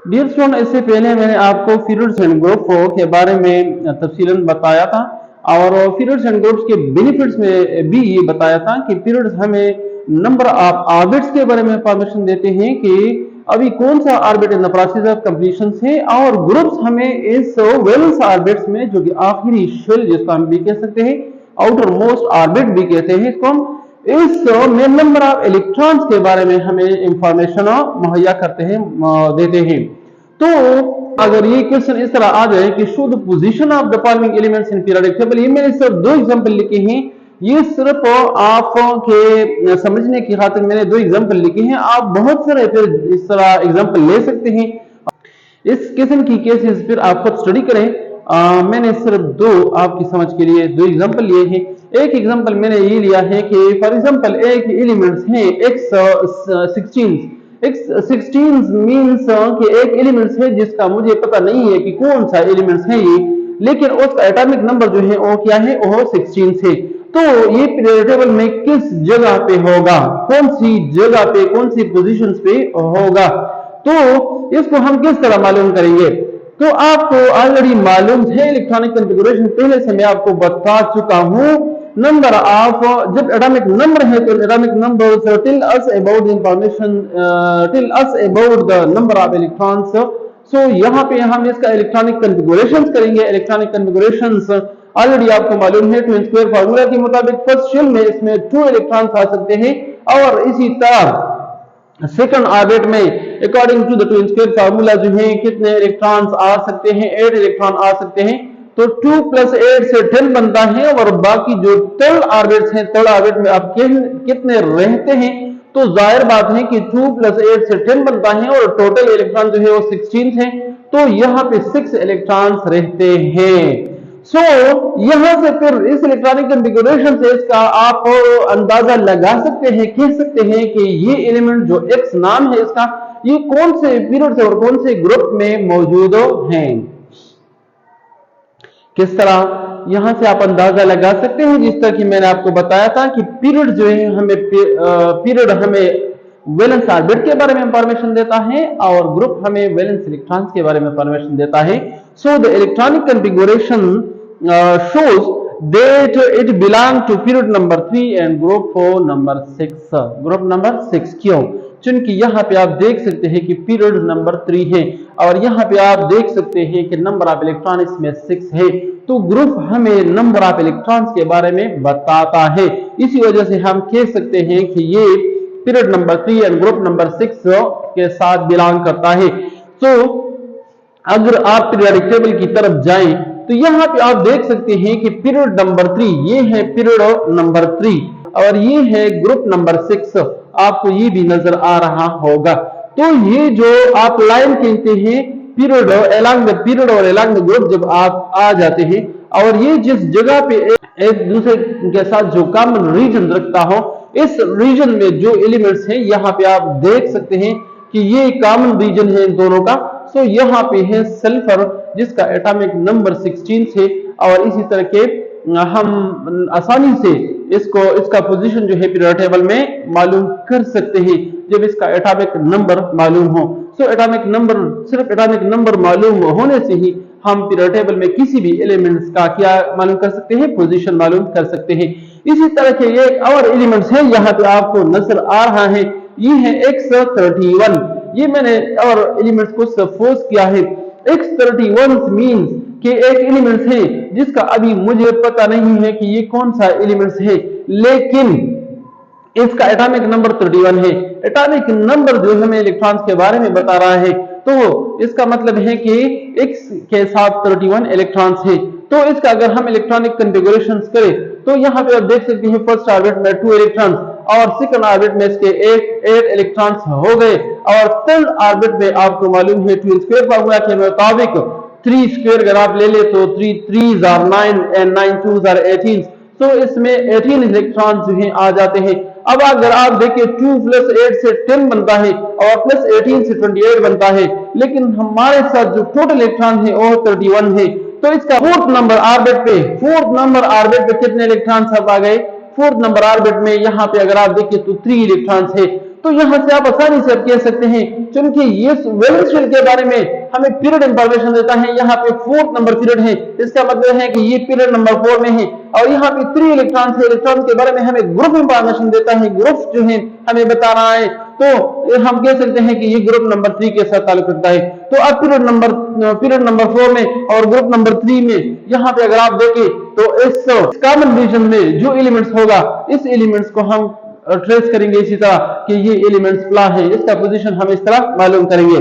Dear student, इससे पहले मैंने आपको पीरियड्स एंड ग्रुप के बारे में तफसीलन बताया था और पीरियड्स एंड ग्रुप्स के बेनिफिट्स में भी ये बताया था कि पीरियड्स हमें नंबर ऑफ ऑर्बिट्स के बारे में इंफॉर्मेशन देते हैं कि अभी कौन सा orbit in the process of completion है, और ग्रुप्स हमें इस वैलेंस ऑर्बिट्स में जो कि आखिरी शेल जिसको हम भी कह सकते हैं, आउटर मोस्ट ऑर्बिट भी कहते हैं इसको हम, इस में नंबर ऑफ इलेक्ट्रॉन्स के बारे में हमें इंफॉर्मेशन मुहैया करते हैं, देते हैं। तो अगर ये क्वेश्चन इस तरह आ जाए कि show the position of the following elements in periodic table, ये मैंने सिर्फ दो एग्जांपल लिखे हैं, ये सिर्फ आप के समझने की खातिर मैंने दो एग्जांपल लिखे हैं। आप बहुत सारे फिर इस तरह एग्जांपल ले सकते हैं, इस किस्म की केसेस फिर आप खुद स्टडी करें। मैंने सिर्फ दो आपकी समझ के लिए दो एग्जांपल लिए हैं। एक एग्जांपल मैंने ये लिया है कि फॉर एग्जांपल एक एलिमेंट्स है x16 मींस कि एक एलिमेंट्स है जिसका मुझे पता नहीं है कि कौन सा एलिमेंट्स है ये, लेकिन उसका एटॉमिक नंबर जो है वो क्या है, वो 16 है। तो ये पीरियोडिक टेबल में किस जगह पे होगा, कौन सी जगह पे, कौन सी पोजीशंस पे होगा, तो इसको हम किस तरह मालूम करेंगे? तो आपको ऑलरेडी मालूम है इलेक्ट्रॉनिक कॉन्फ़िगरेशन, पहले से मैं आपको बता चुका हूं। नंबर ऑफ, जब एटॉमिक नंबर है तो atomic number tell us about the information, tell us about the number of electrons. So यहाँ पे हम इसका इलेक्ट्रॉनिक कॉन्फ़िगरेशंस करेंगे। इलेक्ट्रॉनिक कॉन्फ़िगरेशंस ऑलरेडी आपको मालूम है, ट्विन स्क्वायर फार्मूला के मुताबिक फर्स्ट शेल में इसमें 2 इलेक्ट्रॉन्स आ सकते हैं, और इसी तरह सेकंड ऑर्बिट में according to the twin square formula जो है कितने इलेक्ट्रॉन्स आ सकते हैं, 8 इलेक्ट्रॉन आ सकते हैं। तो 2 + 8 से 10 बनता है, और बाकी जो थर्ड ऑर्बिट्स हैं, थर्ड ऑर्बिट में आप कितने रहते हैं, तो जाहिर बात है कि 2 + 8 से 10 बनता है, और टोटल इलेक्ट्रॉन जो है वो 16 है, तो यहाँ पे 6 इलेक्ट्रॉन्स रहते हैं। सो यहां से फिर इस इलेक्ट्रॉनिक कॉन्फ़िगरेशन से इसका आप अंदाजा लगा सकते हैं, कह सकते हैं कि ये एलिमेंट जो एक्स नाम है इसका, ये कौन से पीरियड से और कौन से ग्रुप में मौजूद हैं। किस तरह यहां से आप अंदाजा लगा सकते हैं, जिस तरह कि मैंने आपको बताया था कि पीरियड जो है हमें वैलेंस ऑर्बिट के बारे में इंफॉर्मेशन देता है, और ग्रुप हमें वैलेंस इलेक्ट्रॉन्स के बारे में इंफॉर्मेशन देता है। So the electronic configuration shows that it belong to period number 3 and group number 6। Group number 6 क्यों? क्योंकि यहाँ पे आप देख सकते हैं कि पीरियड नंबर 3 है, और यहाँ पे आप देख सकते हैं कि नंबर ऑफ इलेक्ट्रॉन इसमें 6 है, तो ग्रुप हमें नंबर ऑफ इलेक्ट्रॉन्स के बारे में बताता है। इसी वजह से हम कह सकते हैं कि ये period number 3 and group number 6 के साथ बिलोंग करता है। तो अगर आप पीरियोडिक टेबल की तरफ जाएं तो यहाँ पे आप देख सकते हैं कि पीरियड नंबर 3, ये है पीरियड नंबर 3, और ये है ग्रुप नंबर 6, आपको ये भी नजर आ रहा होगा। तो ये जो आप लाइन कहते हैं पीरियड अलोंग द पीरियड और अलोंग द ग्रुप, जब आप आ जाते हैं और ये जिस जगह पे एक दूसरे के साथ जो कॉमन रीजन रखता हो, इस रीजन में जो एलिमेंट्स हैं यहाँ पे आप देख सकते हैं कि ये कॉमन रीजन है इन दोनों का। सो यहाँ पे है सल्फर जिसका एटॉमिक नंबर 16 है, और इसी तरह के हम आसानी से इसका पोजीशन जो है पीरियोडिक टेबल में मालूम कर सकते हैं जब इसका एटॉमिक नंबर मालूम हो। सो एटॉमिक नंबर, सिर्फ एटॉमिक नंबर मालूम होने से ही हम पीरियोडिक टेबल में किसी भी एलिमेंट्स का क्या मालूम कर सकते हैं, पोजीशन मालूम कर सकते हैं। इसी तरह के ये और एलिमेंट्स हैं यहाँ पे आपको नजर आ रहा है, ये है X31। ये मैंने और एलिमेंट्स को सपोज किया है। X31 मींस कि एक एलिमेंट्स है जिसका अभी मुझे पता नहीं है कि ये कौन सा एलिमेंट्स है, लेकिन इसका एटॉमिक नंबर 31 है। एटॉमिक नंबर जो हमें इलेक्ट्रॉन्स के बारे में बता रहा है, तो इसका मतलब है कि X के साथ 31 इलेक्ट्रॉन्स है। तो इसका अगर हम इलेक्ट्रॉनिक कॉन्फ़िगरेशंस करें तो यहाँ पे आप देख सकते हैं फर्स्ट ऑर्बिट में 2 इलेक्ट्रॉन्स, और सेकंड ऑर्बिट में इसके 8 इलेक्ट्रॉन्स हो गए, और थर्ड ऑर्बिट में आपको मालूम है ट्विन स्क्वायर फार्मूला के मुताबिक 3 स्क्वायर अगर आप ले ले तो 3 3s are 9 and 9 2s are 18। तो इसमें 18 इलेक्ट्रॉन जो हैं आ जाते हैं। अब अगर आप देखें 2 + 8 से 10 बनता है, और +18 से 28 बनता है, लेकिन हमारे साथ जो टोटल इलेक्ट्रॉन है वो 31 है। तो इसका फोर्थ नंबर ऑर्बिट पे कितने इलेक्ट्रॉन सब आ गए? फोर्थ नंबर ऑर्बिट में यहाँ पे अगर आप देखिए तो 3 इलेक्ट्रॉन्स है। तो यहां से आप आसानी से आप कह सकते हैं, क्योंकि ये वैलेंस शेल के बारे में हमें पीरियड इंफॉर्मेशन देता है। यहाँ पे 4th नंबर पीरियड है, इसका मतलब है कि ये पीरियड नंबर 4 में है। और यहाँ पे 3 इलेक्ट्रॉन है, इलेक्ट्रॉन के बारे में हमें ग्रुप इंफॉर्मेशन देता है, ग्रुप जो है हमें बता रहा है। तो हम कह सकते हैं कि ये ग्रुप नंबर 3 के साथ ताल्लुक रखता है। तो अब पीरियड नंबर 4 में और ग्रुप नंबर 3 में यहाँ पे अगर आप देखें तो इस कॉमन रीजन में जो एलिमेंट्स होगा, इस एलिमेंट्स को हम ट्रेस करेंगे इसी तरह कि ये एलिमेंट्स क्या है, इसका पोजीशन हम इस तरह मालूम करेंगे।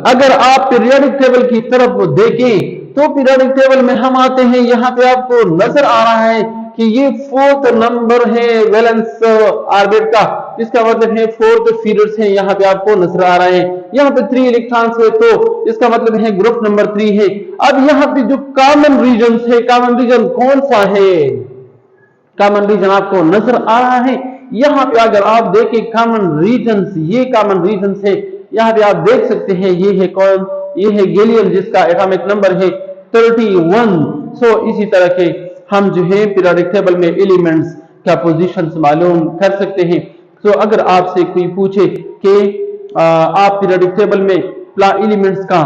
अगर आप पीरियोडिक टेबल की तरफ देखें तो पीरियोडिक टेबल में हम आते हैं, यहाँ पे आपको नजर आ रहा है कि ये 4th नंबर है वैलेंस ऑर्बिट का, इसका मतलब है 4th पीरियड्स है, यहाँ पे आपको नजर आ रहे हैं। यहाँ पे 3 इलेक्ट्रॉन्स है, तो इसका मतलब है ग्रुप नंबर 3 है। अब यहाँ पे जो कॉमन रीजन है, कॉमन रीजन कौन सा है? कॉमन रीजन आपको नजर आ रहा है। यहाँ पे अगर आप देखें कॉमन रीजन, ये कॉमन रीजन है, यहाँ पे आप देख सकते हैं ये है कौन? ये है गैलियम, जिसका एटॉमिक नंबर है 31। सो इसी तरह के हम जो है पीरियोडिक टेबल में एलिमेंट्स का पोजीशंस मालूम कर सकते हैं। सो अगर आपसे कोई पूछे कि आप पीरियोडिक टेबल में प्ला एलिमेंट्स का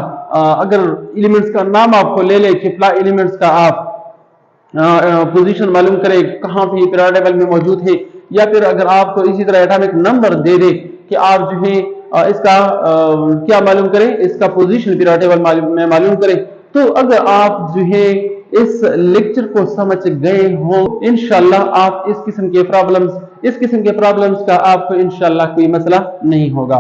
अगर एलिमेंट्स का नाम आपको ले ले कि प्ला एलिमेंट्स का आप पोजीशन मालूम करें कहां पे पीरियोडिक टेबल में मौजूद है, या फिर अगर आपको इसी तरह एटॉमिक नंबर दे दे कि आप जो है इसका क्या मालूम करें, इसका पोजीशन पीरियोडिक टेबल में मालूम करें। तो अगर आप जो है इस लेक्चर को समझ गए हो, इंशाल्लाह आप इस किस्म के प्रॉब्लम्स का आपको इंशाल्लाह कोई मसला नहीं होगा।